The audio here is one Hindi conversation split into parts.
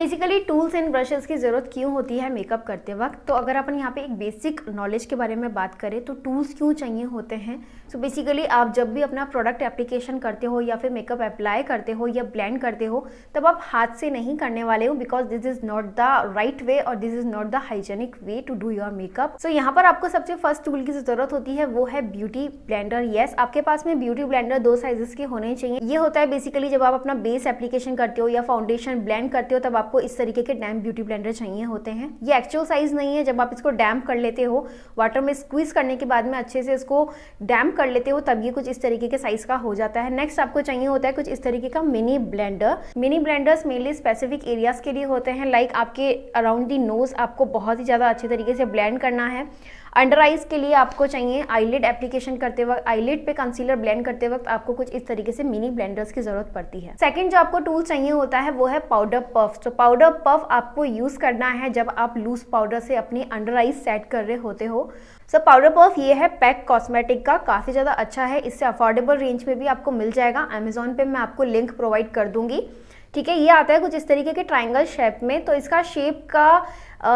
बेसिकली टूल्स एंड ब्रशेस की ज़रूरत क्यों होती है मेकअप करते वक्त, तो अगर अपन यहाँ पे एक बेसिक नॉलेज के बारे में बात करें तो टूल्स क्यों चाहिए होते हैं। सो बेसिकली आप जब भी अपना प्रोडक्ट एप्लीकेशन करते हो या फिर मेकअप अप्लाई करते हो या ब्लेंड करते हो, तब आप हाथ से नहीं करने वाले हो, because this is not the right way और this is not the hygienic way to do your makeup. So यहाँ पर आपको सबसे फर्स्ट टूल की ज़रूरत होती है वो है ब्यूटी ब्लेंडर। येस, आपके पास में ब्यूटी ब्लेंडर 2 साइजेस के होने चाहिए। ये होता है बेसिकली जब आप अपना बेस एप्लीकेशन करते हो या फाउंडेशन ब्लेंड करते हो, तब आपको इस तरीके के डैम्प ब्यूटी ब्लेंडर चाहिए होते हैं। ये एक्चुअल साइज नहीं है, जब आप इसको डैम्प कर लेते हो वाटर में स्क्वीज करने के बाद में अच्छे से इसको डैम्प कर लेते हो, तब ये कुछ इस तरीके के साइज का हो जाता है। नेक्स्ट आपको चाहिए होता है कुछ इस तरीके का mini blender. Mini blenders mainly specific areas के लिए होते हैं, लाइक आपके अराउंड दी नोज आपको बहुत ही ज्यादा अच्छे तरीके से ब्लेंड करना है। अंडर आइज के लिए आपको चाहिए आईलिड एप्लीकेशन करते वक्त, आईलिड पे कंसीलर ब्लेंड करते वक्त आपको कुछ इस तरीके से मिनी ब्लेंडर्स की जरूरत पड़ती है। सेकंड जो आपको टूल चाहिए होता है वो है पाउडर पफ। तो पाउडर पफ आपको यूज करना है जब आप लूज पाउडर से अपनी अंडर आइज सेट कर रहे होते हो। सो पाउडर पफ ये है पैक कॉस्मेटिक का, काफी ज्यादा अच्छा है, इससे अफोर्डेबल रेंज में भी आपको मिल जाएगा। अमेजोन पे मैं आपको लिंक प्रोवाइड कर दूंगी। ठीक है, ये आता है कुछ इस तरीके के ट्रायंगल शेप में। तो इसका शेप का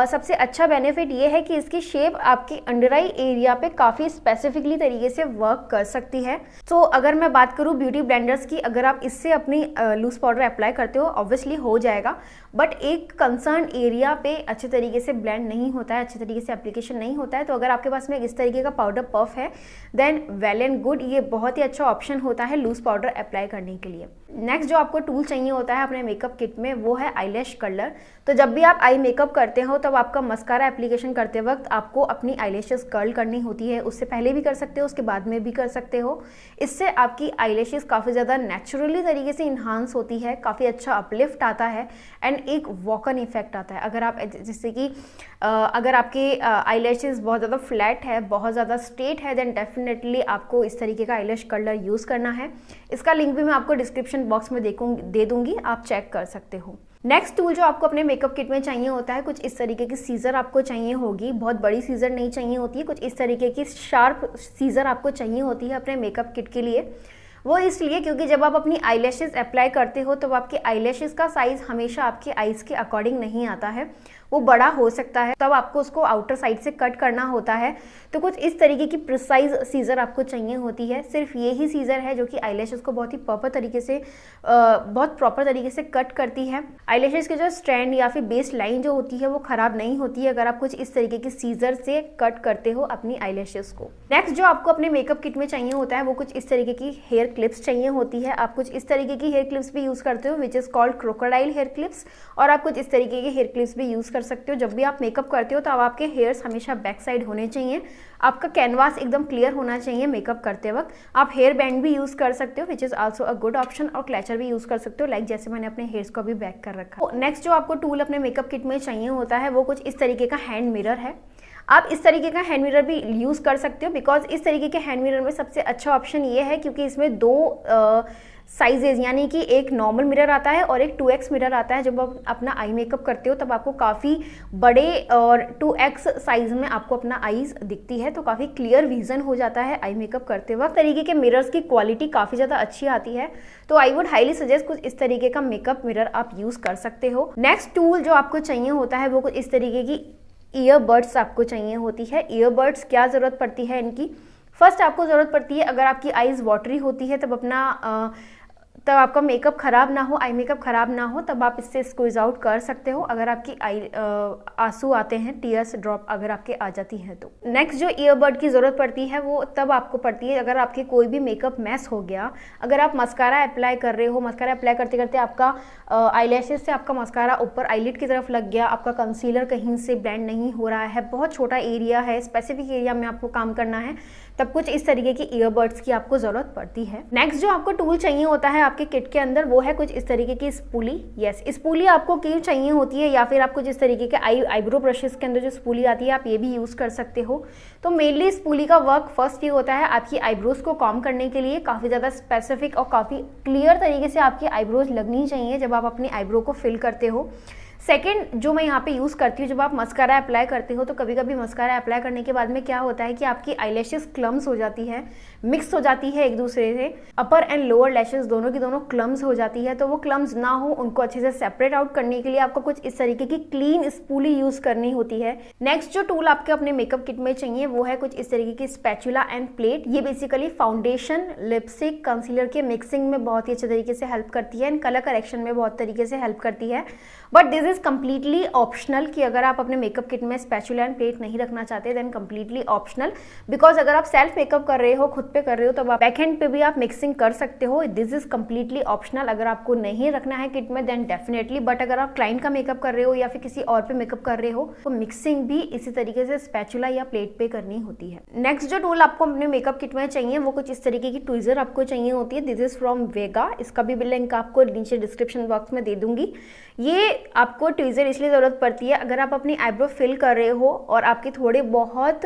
सबसे अच्छा बेनिफिट ये है कि इसकी शेप आपकी अंडर आई एरिया पे काफ़ी स्पेसिफिकली तरीके से वर्क कर सकती है। तो अगर मैं बात करूँ ब्यूटी ब्लेंडर्स की, अगर आप इससे अपनी लूज पाउडर अप्लाई करते हो ऑब्वियसली हो जाएगा, बट एक कंसर्न एरिया पे अच्छे तरीके से ब्लेंड नहीं होता है, अच्छे तरीके से एप्लीकेशन नहीं होता है। तो अगर आपके पास में इस तरीके का पाउडर पफ है देन वेल एंड गुड, ये बहुत ही अच्छा ऑप्शन होता है लूज पाउडर अप्लाई करने के लिए। नेक्स्ट जो आपको टूल चाहिए होता है अपने मेकअप किट में वो है आईलैश कर्लर। तो जब भी आप आई मेकअप करते हो तब आपका मस्कारा एप्लीकेशन करते वक्त आपको अपनी आईलैशेस कर्ल करनी होती है। उससे पहले भी कर सकते हो, उसके बाद में भी कर सकते हो। इससे आपकी आईलैशेस काफ़ी ज़्यादा नेचुरली तरीके से इन्हांस होती है, काफ़ी अच्छा अपलिफ्ट आता है एंड एक वॉकन इफेक्ट आता है। अगर आप जैसे कि अगर आपके आईलैशेस बहुत ज़्यादा फ्लैट है, बहुत ज़्यादा स्ट्रेट है, देन डेफिनेटली आपको इस तरीके का आईलैश कर्लर यूज़ करना है। इसका लिंक भी मैं आपको डिस्क्रिप्शन बॉक्स में दे दूंगी, आप चेक कर सकते हो। नेक्स्ट टूल जो आपको अपने मेकअप किट में चाहिए होता है कुछ इस तरीके की सीजर आपको चाहिए होगी। बहुत बड़ी सीजर नहीं चाहिए होती है, कुछ इस तरीके की शार्प सीजर आपको चाहिए होती है अपने मेकअप किट के लिए। वो इसलिए क्योंकि जब आप अपनी आईलैशेस अप्लाई करते हो तो आपके आईलैशेस का साइज हमेशा आपके आईज के अकॉर्डिंग नहीं आता है, वो बड़ा हो सकता है, तब आपको उसको आउटर साइड से कट करना होता है। तो कुछ इस तरीके की प्रिसाइज सीजर आपको चाहिए होती है। सिर्फ ये ही सीजर है जो कि आईलैशेस को बहुत ही प्रॉपर तरीके से कट करती है। आईलैशेस के जो स्ट्रैंड या फिर बेस लाइन जो होती है वो खराब नहीं होती है अगर आप कुछ इस तरीके की सीजर से कट करते हो अपनी आईलैशेस को। नेक्स्ट जो आपको अपने मेकअप किट में चाहिए होता है वो कुछ इस तरीके की हेयर क्लिप्स चाहिए होती है। आप कुछ इस तरीके की हेयर क्लिप्स भी यूज करते हो which is called crocodile hair clips, और आप कुछ इस तरीके के हेयर क्लिप्स भी यूज कर सकते हो। जब भी आप मेकअप करते हो तो अब आपके हेयर्स हमेशा बैक साइड होने चाहिए, आपका कैनवास एकदम क्लियर होना चाहिए मेकअप करते वक्त। आप हेयर बैंड भी यूज कर सकते हो which is also a good option, और क्लचर भी यूज कर सकते हो, लाइक जैसे मैंने अपने हेयर्स को भी बैक कर रखा। नेक्स्ट जो आपको टूल अपने मेकअप किट में चाहिए होता है वो कुछ इस तरीके का हैंड मिरर है। आप इस तरीके का हैंड मिरर भी यूज कर सकते हो, बिकॉज इस तरीके के हैंड मिरर में सबसे अच्छा ऑप्शन ये है क्योंकि इसमें 2 साइजेज यानी कि एक नॉर्मल मिरर आता है और एक 2x मिरर आता है। जब आप अपना आई मेकअप करते हो तब आपको काफ़ी बड़े और 2x साइज में आपको अपना आईज दिखती है, तो काफ़ी क्लियर विजन हो जाता है आई मेकअप करते वक्त। तरीके के मिरर्स की क्वालिटी काफ़ी ज़्यादा अच्छी आती है, तो आई वुड हाईली सजेस्ट कुछ इस तरीके का मेकअप मिरर आप यूज़ कर सकते हो। नेक्स्ट टूल जो आपको चाहिए होता है वो कुछ इस तरीके की ईयरबड्स आपको चाहिए होती है। ईयरबड्स क्या ज़रूरत पड़ती है इनकी, फर्स्ट आपको ज़रूरत पड़ती है अगर आपकी आईज वाटरी होती है तब आपका मेकअप खराब ना हो, आई मेकअप खराब ना हो, तब आप इससे स्क्वीज आउट कर सकते हो। अगर आपकी आंसू आते हैं, टीयर्स ड्रॉप अगर आपके आ जाती हैं तो। नेक्स्ट जो ईयरबड की ज़रूरत पड़ती है वो तब आपको पड़ती है अगर आपके कोई भी मेकअप मैस हो गया। अगर आप मस्कारा अप्लाई कर रहे हो, मस्कारा अप्लाई करते करते आपका आईलैशेस से आपका मस्कारा ऊपर आईलिड की तरफ लग गया, आपका कंसीलर कहीं से ब्लेंड नहीं हो रहा है, बहुत छोटा एरिया है, स्पेसिफिक एरिया में आपको काम करना है, तब कुछ इस तरीके की ईयरबड्स की आपको ज़रूरत पड़ती है। नेक्स्ट जो आपको टूल चाहिए होता है आपके किट के अंदर वो है कुछ इस तरीके की स्पूली। यस, स्पूली आपको क्यों चाहिए होती है, या फिर आपको जिस तरीके के आईब्रो ब्रशेस के अंदर जो स्पूली आती है आप ये भी यूज़ कर सकते हो। तो मेनली स्पूली का वर्क फर्स्ट ये होता है आपकी आईब्रोज को कॉम करने के लिए, काफ़ी ज़्यादा स्पेसिफिक और काफ़ी क्लियर तरीके से आपकी आईब्रोज लगनी चाहिए जब आप अपनी आईब्रो को फिल करते हो। सेकंड जो मैं यहाँ पे यूज़ करती हूँ, जब आप मस्कारा अप्लाई करते हो तो कभी कभी मस्कारा अप्लाई करने के बाद में क्या होता है कि आपकी आईलैशेस क्लम्स हो जाती है, मिक्स हो जाती है एक दूसरे से, अपर एंड लोअर लैशेस दोनों की दोनों क्लम्स हो जाती है। तो वो क्लम्स ना हो, उनको अच्छे से सेपरेट आउट करने के लिए आपको कुछ इस तरीके की क्लीन स्पूली यूज़ करनी होती है। नेक्स्ट जो टूल आपके अपने मेकअप किट में चाहिए वो है कुछ इस तरीके की स्पैचुला एंड प्लेट। ये बेसिकली फाउंडेशन, लिपस्टिक, कंसीलर के मिक्सिंग में बहुत ही अच्छे तरीके से हेल्प करती है एंड कलर करेक्शन में बहुत तरीके से हेल्प करती है। But this is completely optional कि अगर आप अपने मेकअप किट में स्पैचुला एंड प्लेट नहीं रखना चाहते देन कम्प्लीटली ऑप्शनल, बिकॉज अगर आप सेल्फ मेकअप कर रहे हो, खुद पे कर रहे हो, तो आप बैक हैंड पे भी आप मिक्सिंग कर सकते हो। This is completely optional. अगर आपको नहीं रखना है किट में देन डेफिनेटली, बट अगर आप क्लाइंट का मेकअप कर रहे हो या फिर किसी और पे मेकअप कर रहे हो तो मिक्सिंग भी इसी तरीके से स्पैचुला या प्लेट पे करनी होती है। नेक्स्ट जो टूल आपको अपने मेकअप किट में चाहिए वो कुछ इस तरीके की ट्विजर आपको चाहिए होती है। दिस इज फ्रॉम वेगा। इसका भी लिंक आपको नीचे डिस्क्रिप्शन बॉक्स में दे दूंगी। ये आपको ट्विजर इसलिए ज़रूरत पड़ती है अगर आप अपनी आईब्रो फिल कर रहे हो और आपके थोड़े बहुत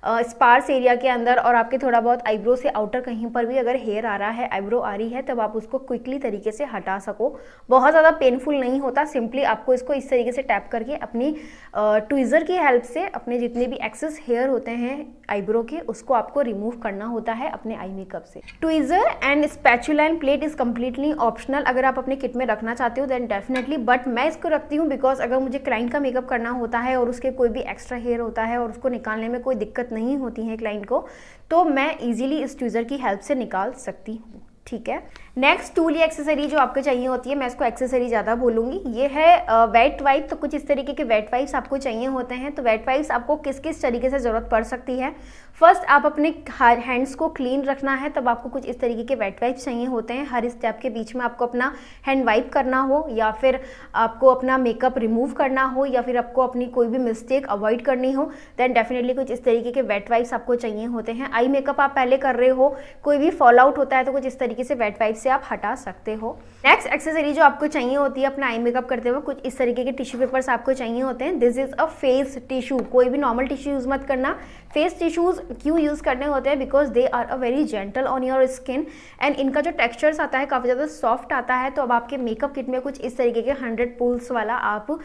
स्पार्स एरिया के अंदर और आपके थोड़ा बहुत आईब्रो से आउटर कहीं पर भी अगर हेयर आ रहा है, आईब्रो आ रही है, तब आप उसको क्विकली तरीके से हटा सको। बहुत ज़्यादा पेनफुल नहीं होता। सिंपली आपको इसको इस तरीके से टैप करके अपनी ट्विजर की हेल्प से अपने जितने भी एक्सेस हेयर होते हैं आईब्रो के, उसको आपको रिमूव करना होता है अपने आई मेकअप से। Tweezer and spatula end plate is completely optional. अगर आप अपने किट में रखना चाहते हो देन डेफिनेटली, बट मैं इसको रखती हूँ बिकॉज अगर मुझे क्लाइंट का मेकअप करना होता है और उसके कोई भी एक्स्ट्रा हेयर होता है और उसको निकालने में कोई दिक्कत नहीं होती है क्लाइंट को, तो मैं इजीली इस ट्विजर की हेल्प से निकाल सकती हूँ। ठीक है। नेक्स्ट टूल या एक्सेसरी जो आपको चाहिए होती है, मैं इसको एक्सेसरी ज़्यादा बोलूँगी, ये है वेट वाइप। तो कुछ इस तरीके के वेट वाइप्स आपको चाहिए होते हैं। तो वेट वाइप्स आपको किस किस तरीके से ज़रूरत पड़ सकती है। फर्स्ट, आप अपने हैंड्स को क्लीन रखना है तब आपको कुछ इस तरीके के वेट वाइप्स चाहिए होते हैं। हर स्टेप के बीच में आपको अपना हैंड वाइप करना हो या फिर आपको अपना मेकअप रिमूव करना हो या फिर आपको अपनी कोई भी मिस्टेक अवॉइड करनी हो देन डेफिनेटली कुछ इस तरीके के वेट वाइप्स आपको चाहिए होते हैं। आई मेकअप आप पहले कर रहे हो, कोई भी फॉल आउट होता है तो कुछ इस तरीके से वेट वाइप से आप हटा सकते हो। नेक्स्ट एक्सेसरी जो आपको चाहिए होती है अपना आई मेकअप करते हुए, कुछ इस तरीके के टिश्यू पेपर्स आपको चाहिए होते हैं। This is a face tissue. कोई भी नॉर्मल टिश्यू यूज मत करना। फेस टिश्यूज क्यों यूज करने होते हैं, because they are a very gentle on your skin and इनका जो टेक्सचर्स आता है काफ़ी ज़्यादा सॉफ्ट आता है। तो अब आपके मेकअप किट में कुछ इस तरीके के 100 पुल्स वाला आप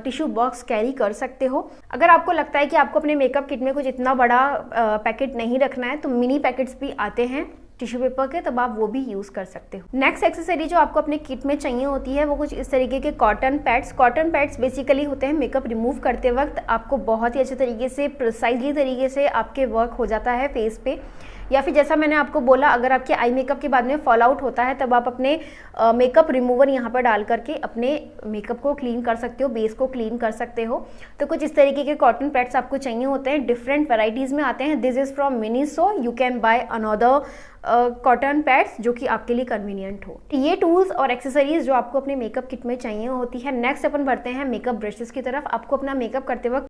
टिश्यू बॉक्स कैरी कर सकते हो। अगर आपको लगता है कि आपको अपने मेकअप किट में कुछ इतना बड़ा पैकेट नहीं रखना है तो मिनी पैकेट्स भी आते हैं टिश्यू पेपर के, तब आप वो भी यूज़ कर सकते हो। नेक्स्ट एक्सेसरी जो आपको अपने किट में चाहिए होती है वो कुछ इस तरीके के cotton pads. Cotton pads basically होते हैं मेकअप रिमूव करते वक्त आपको बहुत ही अच्छे तरीके से प्रिसाइजली तरीके से आपके वर्क हो जाता है फेस पे, या फिर जैसा मैंने आपको बोला अगर आपके आई मेकअप के बाद में फॉल आउट होता है तब आप अपने मेकअप रिमूवर यहाँ पर डाल करके अपने मेकअप को क्लीन कर सकते हो, बेस को क्लीन कर सकते हो। तो कुछ इस तरीके के कॉटन पैड्स आपको चाहिए होते हैं। डिफरेंट वैराइटीज़ में आते हैं। This is from Miniso. You can by another cotton pads जो कि आपके लिए कन्वीनियंट हो। ये टूल्स और एक्सेसरीज जो आपको अपने मेकअप किट में चाहिए होती है। नेक्स्ट अपन बढ़ते हैं मेकअप ब्रशेस की तरफ। आपको अपना मेकअप करते वक्त